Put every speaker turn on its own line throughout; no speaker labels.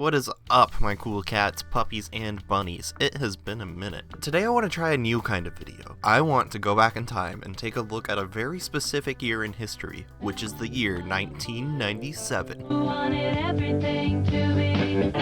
What is up, my cool cats, puppies, and bunnies? It has been a minute. Today I want to try a new kind of video. I want to go back in time and take a look at a very specific year in history, which is the year 1997.
Wanted everything to be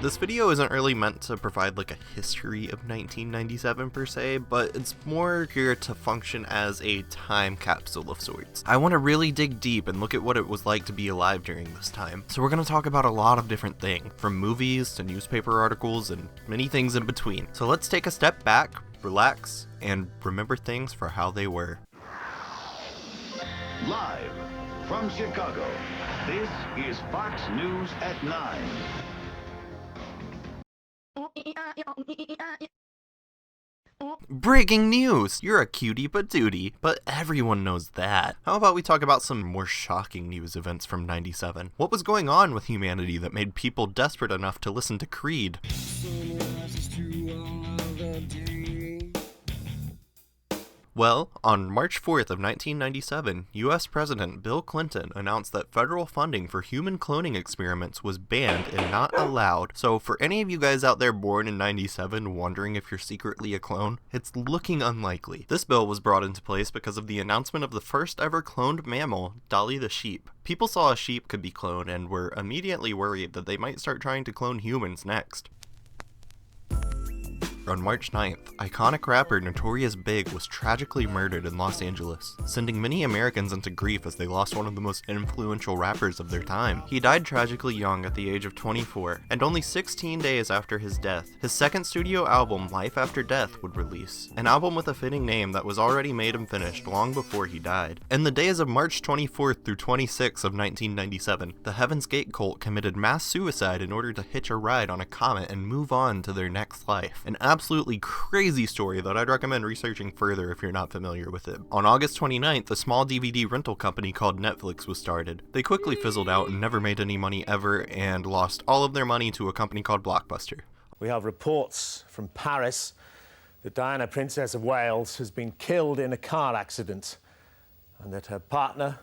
This video isn't really meant to provide like a history of 1997 per se, but it's more here to function as a time capsule of sorts. I want to really dig deep and look at what it was like to be alive during this time. So we're going to talk about a lot of different things, from movies to newspaper articles and many things in between. So let's take a step back, relax, and remember things for how they were.
Live from Chicago, this is Fox News at 9.
Breaking news! You're a cutie patootie, but everyone knows that. How about we talk about some more shocking news events from 97? What was going on with humanity that made people desperate enough to listen to Creed? Well, on March 4th of 1997, US President Bill Clinton announced that federal funding for human cloning experiments was banned and not allowed. So for any of you guys out there born in 97 wondering if you're secretly a clone, it's looking unlikely. This bill was brought into place because of the announcement of the first ever cloned mammal, Dolly the sheep. People saw a sheep could be cloned and were immediately worried that they might start trying to clone humans next. On March 9th, iconic rapper Notorious Big was tragically murdered in Los Angeles, sending many Americans into grief as they lost one of the most influential rappers of their time. He died tragically young at the age of 24, and only 16 days after his death, his second studio album, Life After Death, would release, an album with a fitting name that was already made and finished long before he died. In the days of March 24th through 26th of 1997, the Heaven's Gate cult committed mass suicide in order to hitch a ride on a comet and move on to their next life. An absolutely crazy story that I'd recommend researching further if you're not familiar with it. On August 29th, a small DVD rental company called Netflix was started. They quickly fizzled out and never made any money ever, and lost all of their money to a company called Blockbuster.
We have reports from Paris that Diana, Princess of Wales, has been killed in a car accident, and that her partner,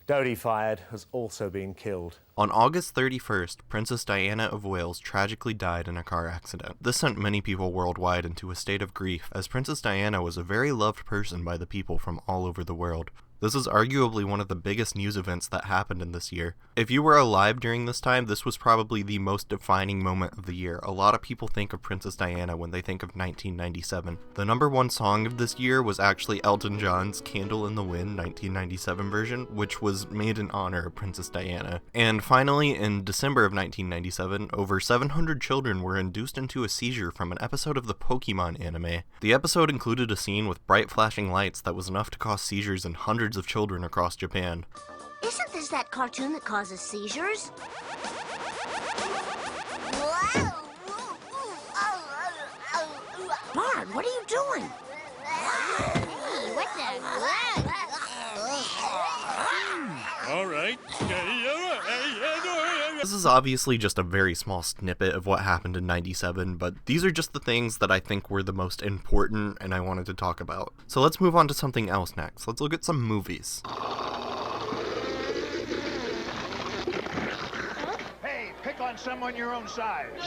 Dodi Fayed, has also been killed.
On August 31st, Princess Diana of Wales tragically died in a car accident. This sent many people worldwide into a state of grief, as Princess Diana was a very loved person by the people from all over the world. This is arguably one of the biggest news events that happened in this year. If you were alive during this time, this was probably the most defining moment of the year. A lot of people think of Princess Diana when they think of 1997. The #1 song of this year was actually Elton John's Candle in the Wind 1997 version, which was made in honor of Princess Diana. And finally, in December of 1997, over 700 children were induced into a seizure from an episode of the Pokemon anime. The episode included a scene with bright flashing lights that was enough to cause seizures in hundreds of children across Japan.
Isn't this that cartoon that causes seizures? Bard, what are you doing? What the?
All right.
This is obviously just a very small snippet of what happened in 97, but these are just the things that I think were the most important and I wanted to talk about. So let's move on to something else next. Let's look at some movies.
Hey, pick on someone your own size.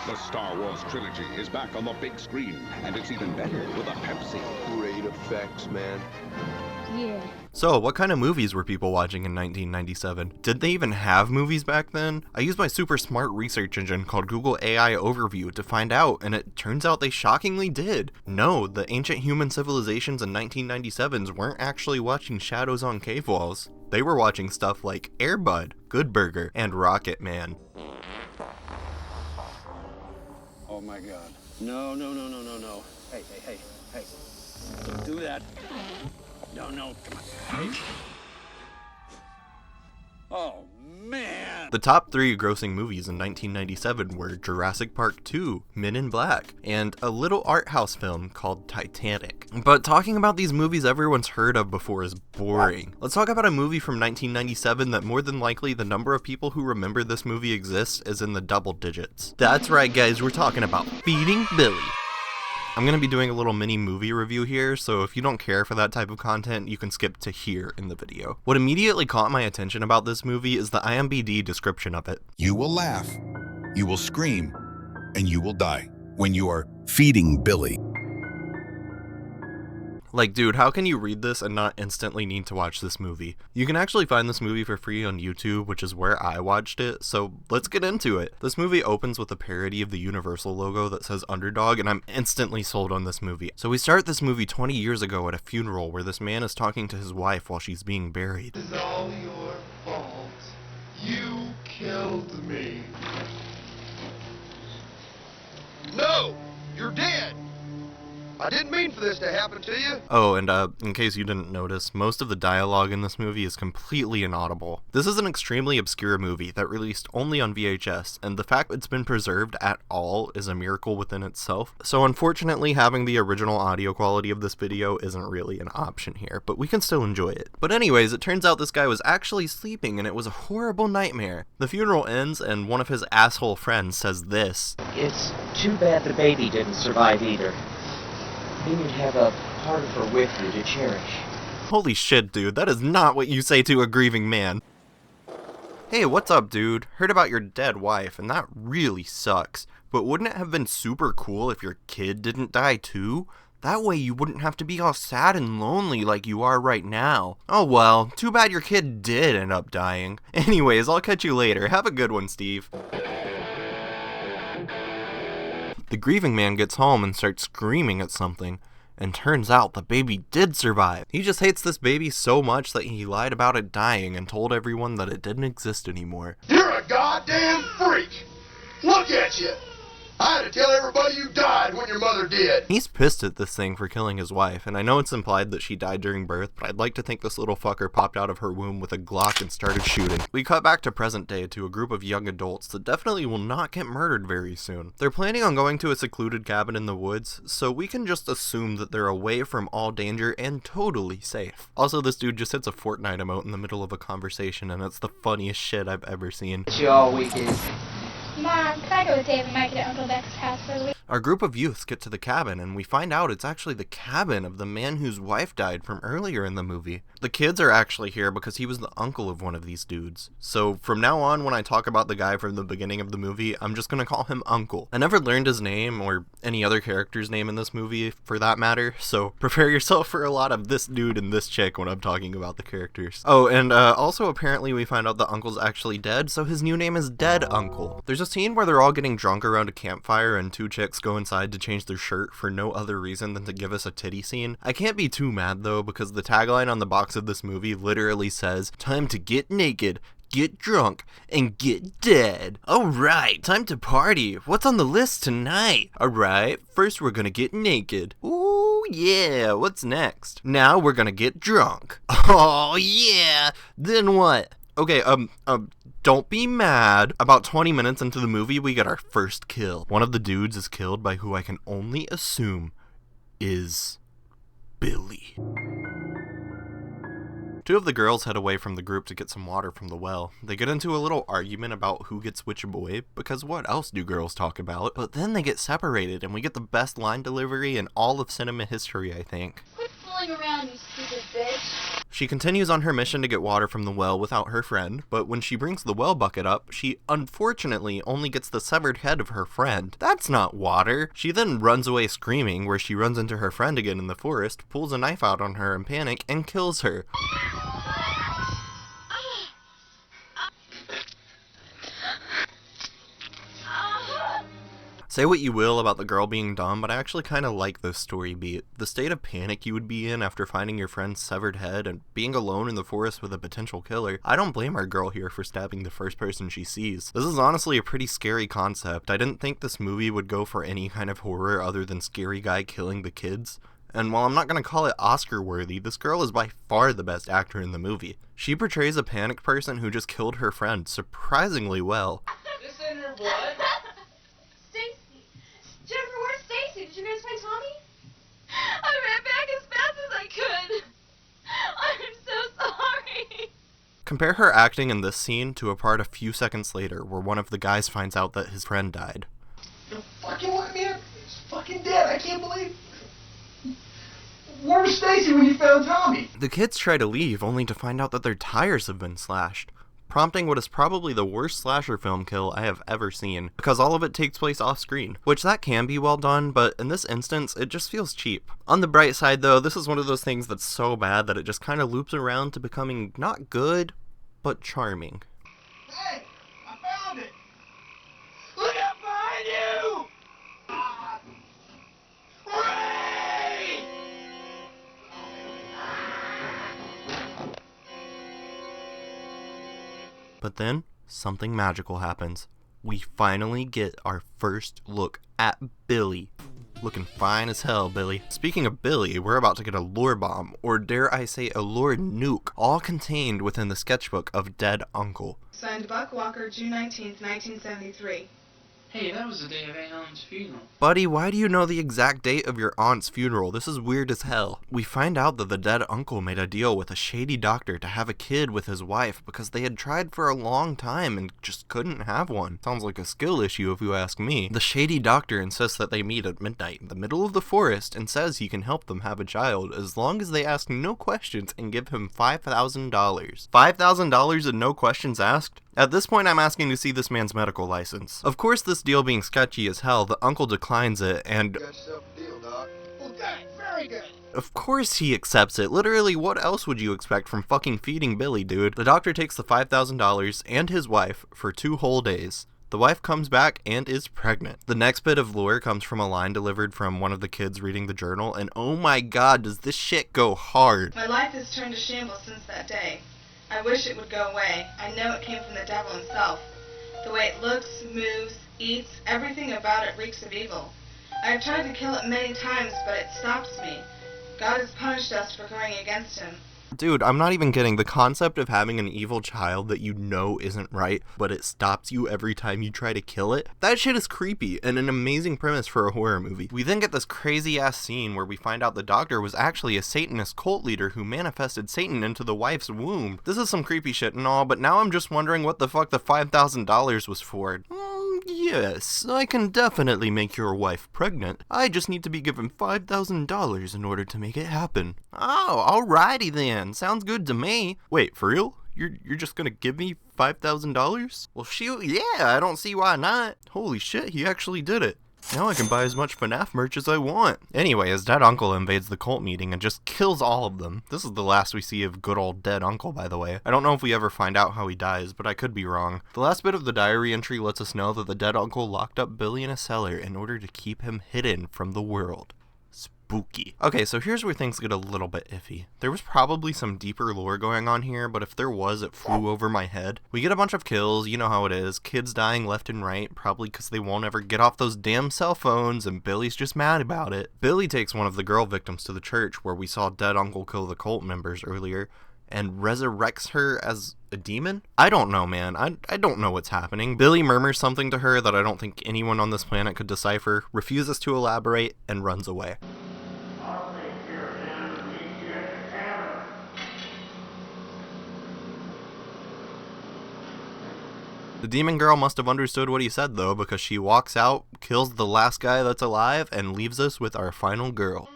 The Star Wars trilogy is back on the big screen, and it's even better with a Pepsi.
Great effects, man.
Yeah.
So, what kind of movies were people watching in 1997? Did they even have movies back then? I used my super smart research engine called Google AI Overview to find out, and it turns out they shockingly did. No, the ancient human civilizations in 1997s weren't actually watching Shadows on Cave Walls. They were watching stuff like Air Bud, Good Burger, and Rocket Man.
Oh my God. No. Hey. Don't do that. No, come on. Hey. Oh, man!
The top 3 grossing movies in 1997 were Jurassic Park 2, Men in Black, and a little art house film called Titanic. But talking about these movies everyone's heard of before is boring. Let's talk about a movie from 1997 that more than likely the number of people who remember this movie exists is in the double digits. That's right guys, we're talking about Feeding Billy. I'm going to be doing a little mini movie review here, so if you don't care for that type of content, you can skip to here in the video. What immediately caught my attention about this movie is the IMDb description of it.
You will laugh, you will scream, and you will die when you are feeding Billy.
Like, dude, how can you read this and not instantly need to watch this movie? You can actually find this movie for free on YouTube, which is where I watched it, so let's get into it. This movie opens with a parody of the Universal logo that says Underdog, and I'm instantly sold on this movie. So we start this movie 20 years ago at a funeral where this man is talking to his wife while she's being buried.
It's all your fault. You killed me. No! You're dead! I didn't mean for this to happen to you.
Oh, and in case you didn't notice, most of the dialogue in this movie is completely inaudible. This is an extremely obscure movie that released only on VHS, and the fact it's been preserved at all is a miracle within itself. So unfortunately, having the original audio quality of this video isn't really an option here, but we can still enjoy it. But anyways, it turns out this guy was actually sleeping, and it was a horrible nightmare. The funeral ends, and one of his asshole friends says this.
It's too bad the baby didn't survive either. Then you'd have a part of her with you to cherish.
Holy shit, dude, that is not what you say to a grieving man. Hey, what's up, dude? Heard about your dead wife, and that really sucks. But wouldn't it have been super cool if your kid didn't die too? That way you wouldn't have to be all sad and lonely like you are right now. Oh well, too bad your kid did end up dying. Anyways, I'll catch you later. Have a good one, Steve. The grieving man gets home and starts screaming at something, and turns out the baby did survive. He just hates this baby so much that he lied about it dying and told everyone that it didn't exist anymore.
You're a goddamn freak! Look at you! I had to tell everybody you died when your mother did.
He's pissed at this thing for killing his wife, and I know it's implied that she died during birth, but I'd like to think this little fucker popped out of her womb with a Glock and started shooting. We cut back to present day to a group of young adults that definitely will not get murdered very soon. They're planning on going to a secluded cabin in the woods, so we can just assume that they're away from all danger and totally safe. Also, this dude just hits a Fortnite emote in the middle of a conversation, and it's the funniest shit I've ever seen.
She always is.
Mom, can I go with Dave and Mike at Uncle Bec's house for the week?
Our group of youths get to the cabin, and we find out it's actually the cabin of the man whose wife died from earlier in the movie. The kids are actually here because he was the uncle of one of these dudes. So from now on, when I talk about the guy from the beginning of the movie, I'm just gonna call him Uncle. I never learned his name, or any other character's name in this movie, for that matter, so prepare yourself for a lot of this dude and this chick when I'm talking about the characters. Oh, and also apparently we find out the uncle's actually dead, so his new name is Dead Uncle. There's a scene where they're all getting drunk around a campfire and two chicks go inside to change their shirt for no other reason than to give us a titty scene. I can't be too mad though, because the tagline on the box of this movie literally says, "Time to get naked, get drunk, and get dead." Alright, time to party. What's on the list tonight? Alright, first we're gonna get naked. Ooh yeah, what's next? Now we're gonna get drunk. Oh yeah, then what? Okay, don't be mad. About 20 minutes into the movie, we get our first kill. One of the dudes is killed by who I can only assume is Billy. Two of the girls head away from the group to get some water from the well. They get into a little argument about who gets which boy, because what else do girls talk about? But then they get separated, and we get the best line delivery in all of cinema history, I think.
Quit fooling around, you stupid bitch.
She continues on her mission to get water from the well without her friend, but when she brings the well bucket up, she unfortunately only gets the severed head of her friend. That's not water! She then runs away screaming, where she runs into her friend again in the forest, pulls a knife out on her in panic, and kills her. Say what you will about the girl being dumb, but I actually kind of like this story beat. The state of panic you would be in after finding your friend's severed head and being alone in the forest with a potential killer. I don't blame our girl here for stabbing the first person she sees. This is honestly a pretty scary concept. I didn't think this movie would go for any kind of horror other than scary guy killing the kids. And while I'm not gonna call it Oscar-worthy, this girl is by far the best actor in the movie. She portrays a panicked person who just killed her friend surprisingly well.
This in her blood?
Stacy! Jennifer, where's Stacy? Did you guys find Tommy? I ran back as fast as I could. I'm so sorry.
Compare her acting in this scene to a part a few seconds later where one of the guys finds out that his friend died.
You fucking what, man? He's fucking dead. I can't believe. Where was Stacy when you found Tommy?
The kids try to leave only to find out that their tires have been slashed, prompting what is probably the worst slasher film kill I have ever seen, because all of it takes place off screen, which that can be well done, but in this instance, it just feels cheap. On the bright side though, this is one of those things that's so bad that it just kind of loops around to becoming not good, but charming.
Hey, I found it! Look out behind you! Ray!
But then, something magical happens. We finally get our first look at Billy. Looking fine as hell, Billy. Speaking of Billy, we're about to get a lore bomb, or dare I say a lore nuke, all contained within the sketchbook of Dead Uncle.
Signed Buck Walker, June 19th, 1973.
Hey, that was the day of Alan's funeral.
Buddy, why do you know the exact date of your aunt's funeral? This is weird as hell. We find out that the dead uncle made a deal with a shady doctor to have a kid with his wife because they had tried for a long time and just couldn't have one. Sounds like a skill issue if you ask me. The shady doctor insists that they meet at midnight in the middle of the forest and says he can help them have a child as long as they ask no questions and give him $5,000. $5,000 and no questions asked? At this point, I'm asking to see this man's medical license. Of course, this deal being sketchy as hell, the uncle declines it, and
Got yourself a deal, Doc. Well, good, very good.
of course he accepts it. Literally, what else would you expect from fucking feeding Billy, dude? The doctor takes the $5,000 and his wife for 2 whole days. The wife comes back and is pregnant. The next bit of lore comes from a line delivered from one of the kids reading the journal, and oh my god, does this shit go hard.
My life has turned to shambles since that day. I wish it would go away. I know it came from the devil himself. The way it looks, moves, eats, everything about it reeks of evil. I have tried to kill it many times, but it stops me. God has punished us for going against him.
Dude, I'm not even kidding. The concept of having an evil child that you know isn't right, but it stops you every time you try to kill it, that shit is creepy and an amazing premise for a horror movie. We then get this crazy ass scene where we find out the doctor was actually a Satanist cult leader who manifested Satan into the wife's womb. This is some creepy shit and all, but now I'm just wondering what the fuck the $5,000 was for. Yes, I can definitely make your wife pregnant. I just need to be given $5,000 in order to make it happen. Oh, alrighty then. Sounds good to me. Wait, for real? You're just gonna give me $5,000? Well, shoot, yeah, I don't see why not. Holy shit, he actually did it. Now I can buy as much FNAF merch as I want. Anyway, his dead uncle invades the cult meeting and just kills all of them. This is the last we see of good old dead uncle, by the way. I don't know if we ever find out how he dies, but I could be wrong. The last bit of the diary entry lets us know that the dead uncle locked up Billy in a cellar in order to keep him hidden from the world. Spooky. Okay, so here's where things get a little bit iffy. There was probably some deeper lore going on here, but if there was, it flew over my head. We get a bunch of kills, you know how it is, kids dying left and right, probably because they won't ever get off those damn cell phones, and Billy's just mad about it. Billy takes one of the girl victims to the church where we saw dead uncle kill the cult members earlier, and resurrects her as a demon? I don't know, man. I don't know what's happening. Billy murmurs something to her that I don't think anyone on this planet could decipher, refuses to elaborate, and runs away. The demon girl must have understood what he said though, because she walks out, kills the last guy that's alive, and leaves us with our final girl.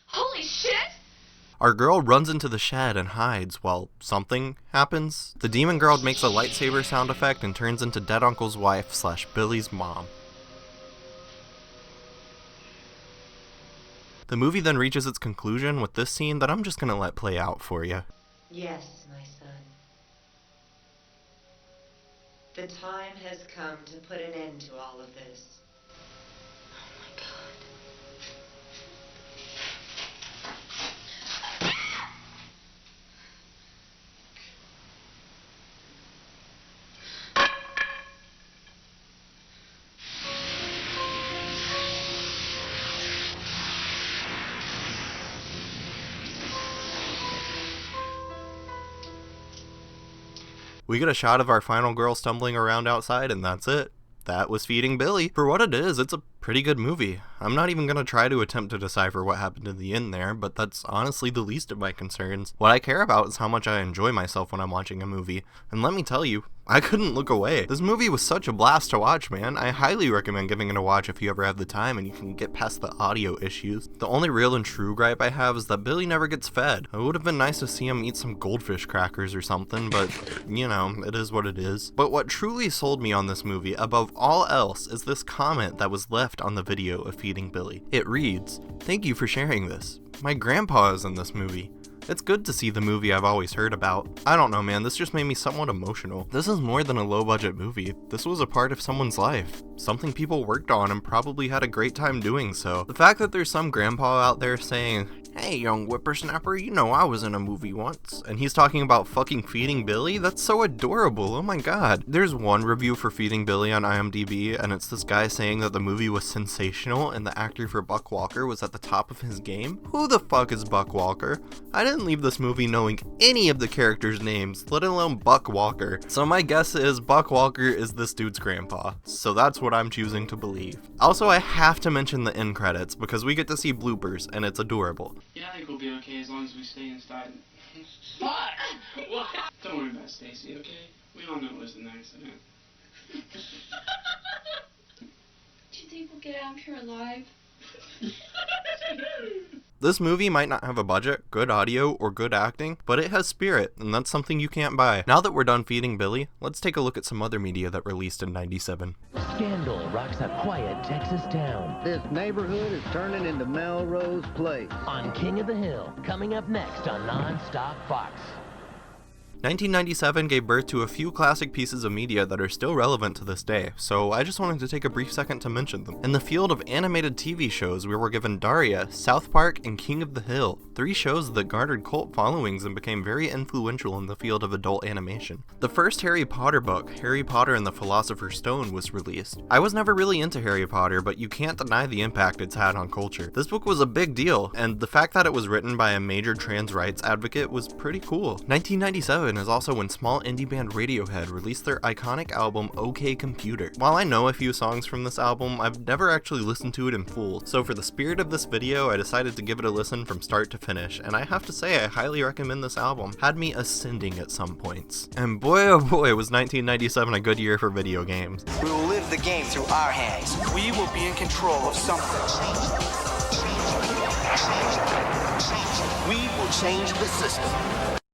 Holy shit!
Our girl runs into the shed and hides while something happens. The demon girl makes a lightsaber sound effect and turns into dead uncle's wife / Billy's mom. The movie then reaches its conclusion with this scene that I'm just gonna let play out for you.
Yes, my son. The time has come to put an end to all of this.
Oh my god.
We get a shot of our final girl stumbling around outside, and that's it. That was Feeding Billy. For what it is, it's a pretty good movie. I'm not even gonna try to attempt to decipher what happened in the end there, but that's honestly the least of my concerns. What I care about is how much I enjoy myself when I'm watching a movie, and let me tell you, I couldn't look away. This movie was such a blast to watch, man. I highly recommend giving it a watch if you ever have the time and you can get past the audio issues. The only real and true gripe I have is that Billy never gets fed. It would have been nice to see him eat some goldfish crackers or something, but, you know, it is what it is. But what truly sold me on this movie, above all else, is this comment that was left on the video of Feeding Billy. It reads, "Thank you for sharing this. My grandpa is in this movie. It's good to see the movie I've always heard about." I don't know, man, this just made me somewhat emotional. This is more than a low-budget movie. This was a part of someone's life. Something people worked on and probably had a great time doing so. The fact that there's some grandpa out there saying, "Hey, young whippersnapper, you know I was in a movie once," and he's talking about fucking Feeding Billy? That's so adorable, oh my god. There's one review for Feeding Billy on IMDb, and it's this guy saying that the movie was sensational and the actor for Buck Walker was at the top of his game. Who the fuck is Buck Walker? I didn't leave this movie knowing any of the characters' names, let alone Buck Walker. So my guess is Buck Walker is this dude's grandpa. So that's what I'm choosing to believe. Also, I have to mention the end credits because we get to see bloopers and it's adorable.
Yeah, I think we'll be okay as long as we stay inside. Fuck! What? Don't worry about Stacy, okay? We all know it was an accident.
Do you think we'll get out of here alive?
This movie might not have a budget, good audio, or good acting, but it has spirit, and that's something you can't buy. Now that we're done Feeding Billy, let's take a look at some other media that released in '97.
Scandal rocks a quiet Texas town.
This neighborhood is turning into Melrose Place.
On King of the Hill, coming up next on Non-Stop Fox.
1997 gave birth to a few classic pieces of media that are still relevant to this day, so I just wanted to take a brief second to mention them. In the field of animated TV shows, we were given Daria, South Park, and King of the Hill, 3 shows that garnered cult followings and became very influential in the field of adult animation. The first Harry Potter book, Harry Potter and the Philosopher's Stone, was released. I was never really into Harry Potter, but you can't deny the impact it's had on culture. This book was a big deal, and the fact that it was written by a major trans rights advocate was pretty cool. 1997 is also when small indie band Radiohead released their iconic album OK Computer. While I know a few songs from this album, I've never actually listened to it in full, so for the spirit of this video, I decided to give it a listen from start to finish, and I have to say I highly recommend this album. Had me ascending at some points. And boy oh boy was 1997 a good year for video games.
We will live the game through our hands. We will be in control of something. We will change the system.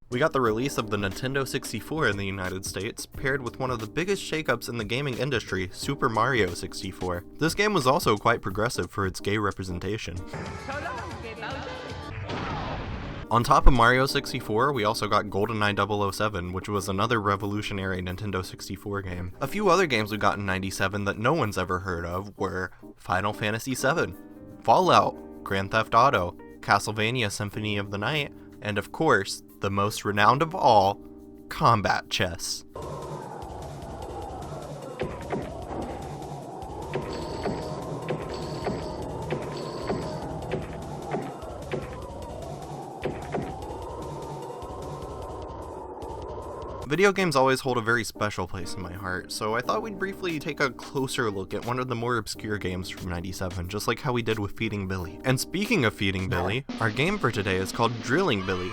We got the release of the Nintendo 64 in the United States, paired with one of the biggest shakeups in the gaming industry, Super Mario 64. This game was also quite progressive for its gay representation. On top of Mario 64, we also got GoldenEye 007, which was another revolutionary Nintendo 64 game. A few other games we got in '97 that no one's ever heard of were Final Fantasy VII, Fallout, Grand Theft Auto, Castlevania Symphony of the Night, and of course, the most renowned of all, Combat Chess. Video games always hold a very special place in my heart, so I thought we'd briefly take a closer look at one of the more obscure games from '97, just like how we did with Feeding Billy. And speaking of Feeding Billy, our game for today is called Drilling Billy.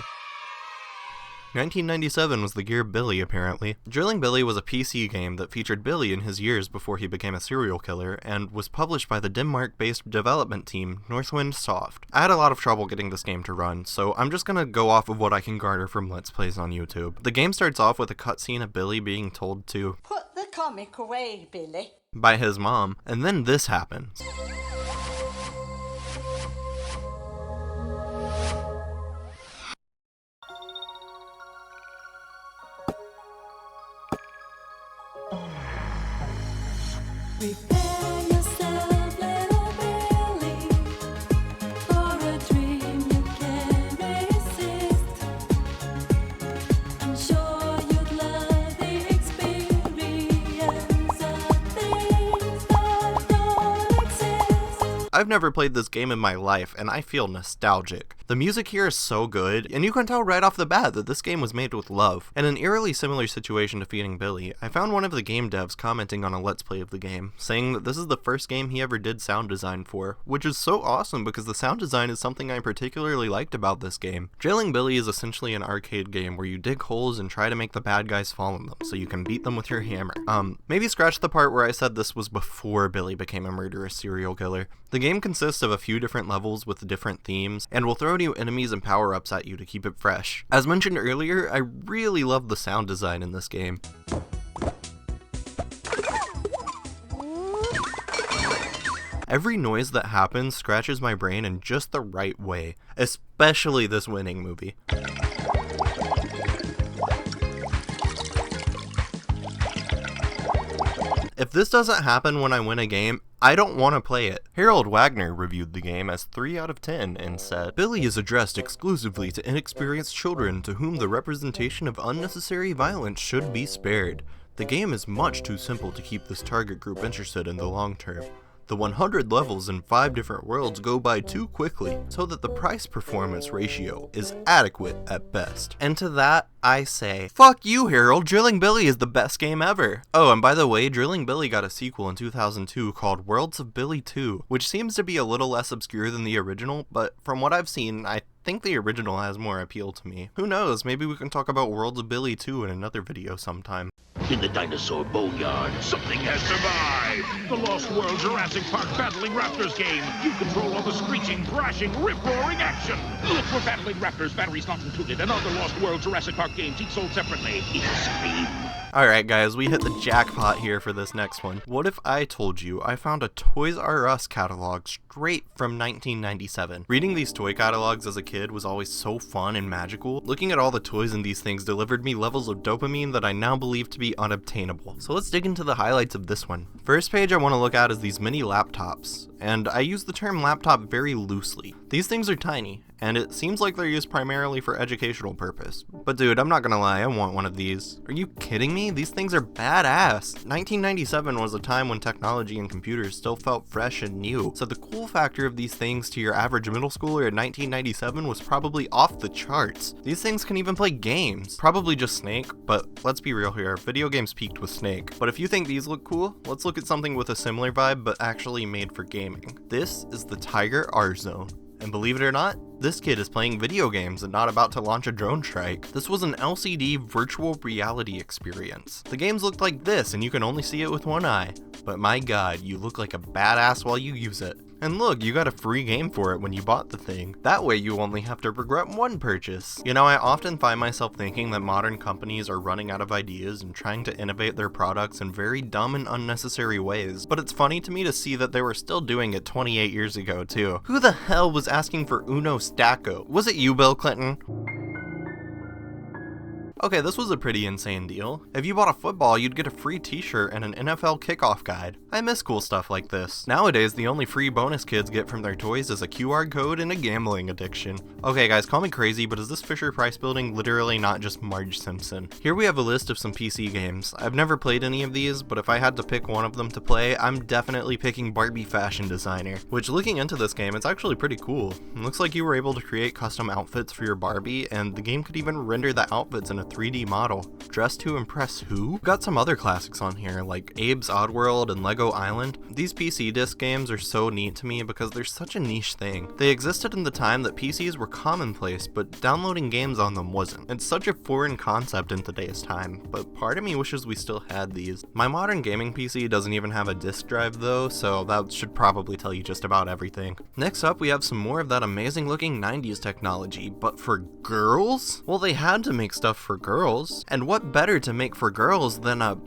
1997 was the year Billy, apparently. Drilling Billy was a PC game that featured Billy in his years before he became a serial killer, and was published by the Denmark-based development team, Northwind Soft. I had a lot of trouble getting this game to run, so I'm just gonna go off of what I can garner from Let's Plays on YouTube. The game starts off with a cutscene of Billy being told to
"Put the comic away, Billy,"
by his mom, and then this happens.
Prepare yourself, little Billy, for a dream you can't resist. I'm sure you'd love the experience of things that don't exist.
I've never played this game in my life, and I feel nostalgic. The music here is so good, and you can tell right off the bat that this game was made with love. In an eerily similar situation to Feeding Billy, I found one of the game devs commenting on a Let's Play of the game, saying that this is the first game he ever did sound design for, which is so awesome because the sound design is something I particularly liked about this game. Jailing Billy is essentially an arcade game where you dig holes and try to make the bad guys fall in them so you can beat them with your hammer. Maybe scratch the part where I said this was before Billy became a murderous serial killer. The game consists of a few different levels with different themes, and will throw new enemies and power-ups at you to keep it fresh. As mentioned earlier, I really love the sound design in this game. Every noise that happens scratches my brain in just the right way, especially this Winning movie. If this doesn't happen when I win a game, I don't want to play it. Harold Wagner reviewed the game as 3 out of 10 and said, "Billy is addressed exclusively to inexperienced children to whom the representation of unnecessary violence should be spared. The game is much too simple to keep this target group interested in the long term. The 100 levels in 5 different worlds go by too quickly, so that the price-performance ratio is adequate at best." And to that, I say, fuck you, Harold, Drilling Billy is the best game ever. Oh, and by the way, Drilling Billy got a sequel in 2002 called Worlds of Billy 2, which seems to be a little less obscure than the original, but from what I've seen, I think the original has more appeal to me. Who knows, maybe we can talk about Worlds of Billy 2 in another video sometime.
In the dinosaur boneyard, something has survived.
The Lost World Jurassic Park Battling Raptors game. You control all the screeching, thrashing, rip-roaring action. Look for Battling Raptors, batteries not included, and other Lost World Jurassic Park games, each sold separately. Scream.
Alright guys, we hit the jackpot here for this next one. What if I told you I found a Toys R Us catalog straight from 1997? Reading these toy catalogs as a kid was always so fun and magical. Looking at all the toys in these things delivered me levels of dopamine that I now believe to be unobtainable. So let's dig into the highlights of this one. First page I want to look at is these mini laptops, and I use the term laptop very loosely. These things are tiny, and it seems like they're used primarily for educational purpose. But dude, I'm not gonna lie, I want one of these. Are you kidding me? These things are badass. 1997 was a time when technology and computers still felt fresh and new, so the cool factor of these things to your average middle schooler in 1997 was probably off the charts. These things can even play games. Probably just Snake, but let's be real here, video games peaked with Snake. But if you think these look cool, let's look at something with a similar vibe but actually made for gaming. This is the Tiger R-Zone. And believe it or not, this kid is playing video games and not about to launch a drone strike. This was an LCD virtual reality experience. The games looked like this and you can only see it with one eye. But my god, you look like a badass while you use it. And look, you got a free game for it when you bought the thing. That way you only have to regret one purchase. You know, I often find myself thinking that modern companies are running out of ideas and trying to innovate their products in very dumb and unnecessary ways. But it's funny to me to see that they were still doing it 28 years ago too. Who the hell was asking for Uno Stacco? Was it you, Bill Clinton? Okay, this was a pretty insane deal. If you bought a football, you'd get a free t-shirt and an NFL kickoff guide. I miss cool stuff like this. Nowadays, the only free bonus kids get from their toys is a QR code and a gambling addiction. Okay guys, call me crazy, but is this Fisher-Price building literally not just Marge Simpson? Here we have a list of some PC games. I've never played any of these, but if I had to pick one of them to play, I'm definitely picking Barbie Fashion Designer. Which, looking into this game, it's actually pretty cool. It looks like you were able to create custom outfits for your Barbie, and the game could even render the outfits in a 3D model. Dressed to impress who? We've got some other classics on here, like Abe's Oddworld and Lego Island. These PC disc games are so neat to me because they're such a niche thing. They existed in the time that PCs were commonplace, but downloading games on them wasn't. It's such a foreign concept in today's time, but part of me wishes we still had these. My modern gaming PC doesn't even have a disk drive though, so that should probably tell you just about everything. Next up, we have some more of that amazing looking 90s technology, but for girls? Well, they had to make stuff for girls. And what better to make for girls than a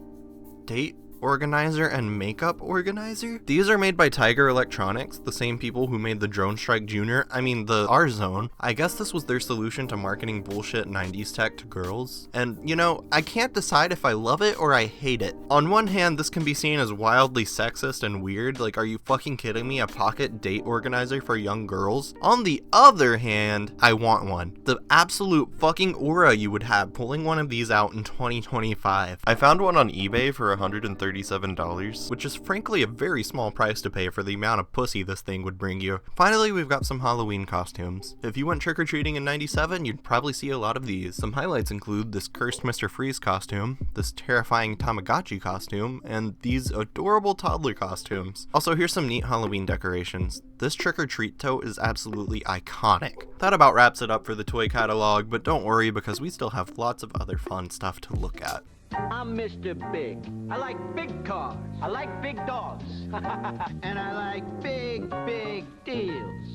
date organizer and makeup organizer? These are made by Tiger Electronics, the same people who made the Drone Strike Jr., the R-Zone. I guess this was their solution to marketing bullshit 90s tech to girls. And, you know, I can't decide if I love it or I hate it. On one hand, this can be seen as wildly sexist and weird, like, are you fucking kidding me, a pocket date organizer for young girls? On the other hand, I want one. The absolute fucking aura you would have pulling one of these out in 2025. I found one on eBay for $130 $137, which is frankly a very small price to pay for the amount of pussy this thing would bring you. Finally, we've got some Halloween costumes. If you went trick-or-treating in 97, you'd probably see a lot of these. Some highlights include this cursed Mr. Freeze costume, this terrifying Tamagotchi costume, and these adorable toddler costumes. Also, here's some neat Halloween decorations. This trick-or-treat tote is absolutely iconic. That about wraps it up for the toy catalog, but don't worry because we still have lots of other fun stuff to look at.
I'm Mr. Big. I like big cars. I like big dogs. And I like big, big deals.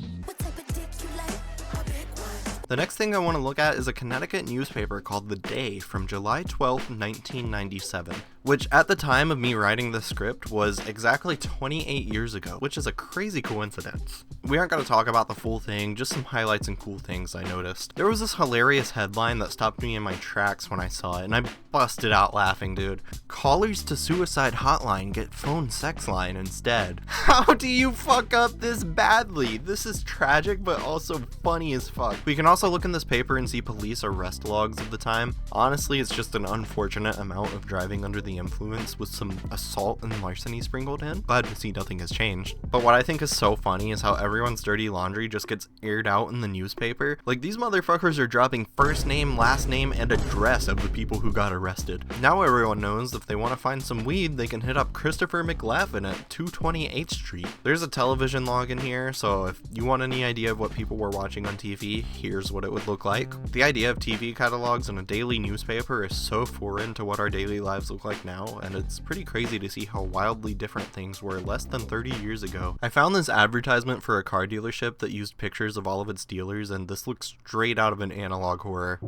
The next thing I want to look at is a Connecticut newspaper called The Day from July 12, 1997, which at the time of me writing this script was exactly 28 years ago, which is a crazy coincidence. We aren't going to talk about the full thing, just some highlights and cool things I noticed. There was this hilarious headline that stopped me in my tracks when I saw it, and I busted out laughing, dude. Callers to suicide hotline get phone sex line instead. How do you fuck up this badly? This is tragic, but also funny as fuck. We can also look in this paper and see police arrest logs of the time. Honestly, it's just an unfortunate amount of driving under the influence with some assault and larceny sprinkled in. Glad to see nothing has changed. But what I think is so funny is how everyone's dirty laundry just gets aired out in the newspaper. Like, these motherfuckers are dropping first name, last name, and address of the people who got arrested. Now everyone knows if they want to find some weed, they can hit up Christopher McLaughlin at 228th Street. There's a television log in here, so if you want any idea of what people were watching on TV, here's what it would look like. The idea of TV catalogs in a daily newspaper is so foreign to what our daily lives look like now, and it's pretty crazy to see how wildly different things were less than 30 years ago. I found this advertisement for a car dealership that used pictures of all of its dealers, and this looks straight out of an analog horror.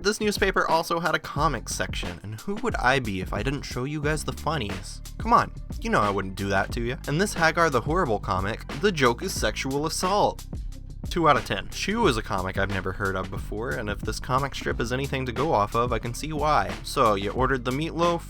This newspaper also had a comics section, and who would I be if I didn't show you guys the funnies? Come on, you know I wouldn't do that to you. In this Hagar the Horrible comic, the joke is sexual assault. 2 out of 10. Chew is a comic I've never heard of before, and if this comic strip is anything to go off of, I can see why. So, you ordered the meatloaf?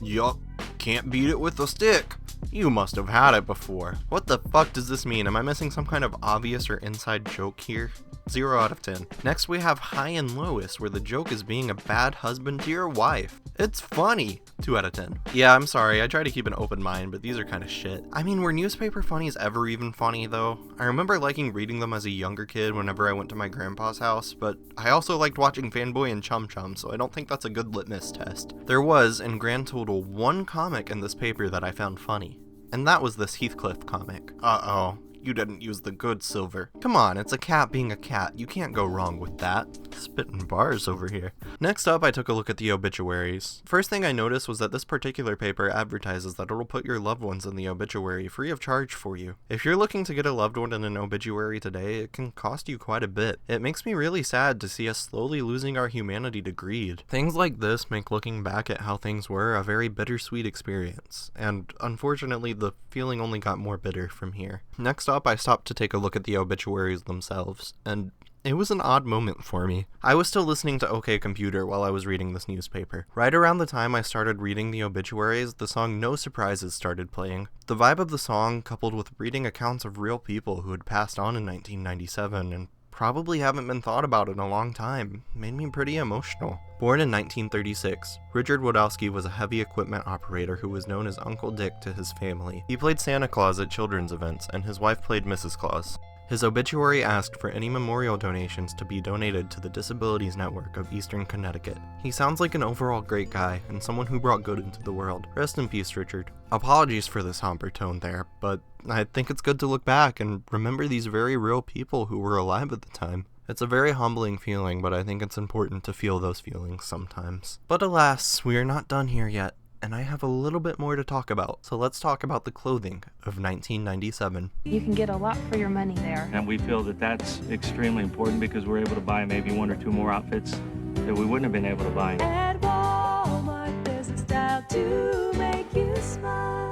Yup. Can't beat it with a stick. You must have had it before. What the fuck does this mean? Am I missing some kind of obvious or inside joke here? 0 out of 10. Next we have High and Lois, where the joke is being a bad husband to your wife. It's funny. 2 out of 10. Yeah, I'm sorry, I try to keep an open mind, but these are kind of shit. I mean, were newspaper funnies ever even funny though? I remember liking reading them as a younger kid whenever I went to my grandpa's house, but I also liked watching Fanboy and Chum Chum, so I don't think that's a good litmus test. There was, in grand total, one comic in this paper that I found funny, and that was this Heathcliff comic. Uh-oh. You didn't use the good silver. Come on, it's a cat being a cat. You can't go wrong with that. Spitting bars over here. Next up, I took a look at the obituaries. First thing I noticed was that this particular paper advertises that it'll put your loved ones in the obituary free of charge for you. If you're looking to get a loved one in an obituary today, it can cost you quite a bit. It makes me really sad to see us slowly losing our humanity to greed. Things like this make looking back at how things were a very bittersweet experience, and unfortunately the feeling only got more bitter from here. Next up, I stopped to take a look at the obituaries themselves, and it was an odd moment for me. I was still listening to OK Computer while I was reading this newspaper. Right around the time I started reading the obituaries, the song No Surprises started playing. The vibe of the song, coupled with reading accounts of real people who had passed on in 1997 and probably haven't been thought about in a long time, made me pretty emotional. Born in 1936, Richard Wodowski was a heavy equipment operator who was known as Uncle Dick to his family. He played Santa Claus at children's events, and his wife played Mrs. Claus. His obituary asked for any memorial donations to be donated to the Disabilities Network of Eastern Connecticut. He sounds like an overall great guy, and someone who brought good into the world. Rest in peace, Richard. Apologies for the somber tone there, but I think it's good to look back and remember these very real people who were alive at the time. It's a very humbling feeling, but I think it's important to feel those feelings sometimes. But alas, we are not done here yet, and I have a little bit more to talk about. So let's talk about the clothing of 1997.
You can get a lot for your money there.
And we feel that that's extremely important because we're able to buy maybe 1 or 2 more outfits that we wouldn't have been able to buy.
At Walmart, there's a style to make you smile.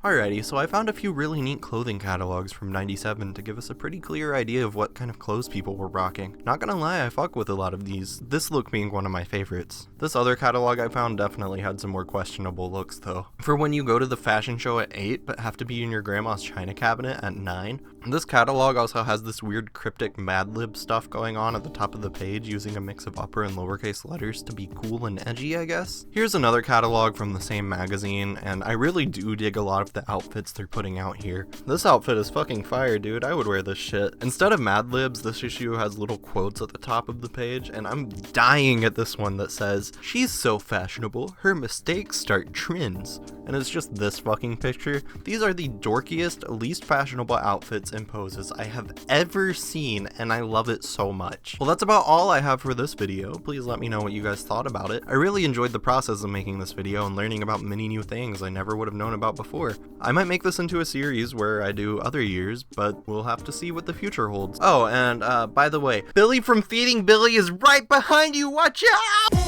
Alrighty, so I found a few really neat clothing catalogs from 97 to give us a pretty clear idea of what kind of clothes people were rocking. Not gonna lie, I fuck with a lot of these, this look being one of my favorites. This other catalog I found definitely had some more questionable looks though. For when you go to the fashion show at 8 but have to be in your grandma's china cabinet at 9, This catalog also has this weird cryptic Mad Lib stuff going on at the top of the page, using a mix of upper and lowercase letters to be cool and edgy, I guess. Here's another catalog from the same magazine, and I really do dig a lot of the outfits they're putting out here. This outfit is fucking fire, dude. I would wear this shit. Instead of Mad Libs, this issue has little quotes at the top of the page, and I'm dying at this one that says, "She's so fashionable, her mistakes start trends." And it's just this fucking picture. These are the dorkiest, least fashionable outfits and poses I have ever seen, and I love it so much. Well, that's about all I have for this video. Please let me know what you guys thought about it. I really enjoyed the process of making this video and learning about many new things I never would have known about before. I might make this into a series where I do other years, but we'll have to see what the future holds. Oh, and by the way, Billy from Feeding Billy is right behind you, watch out!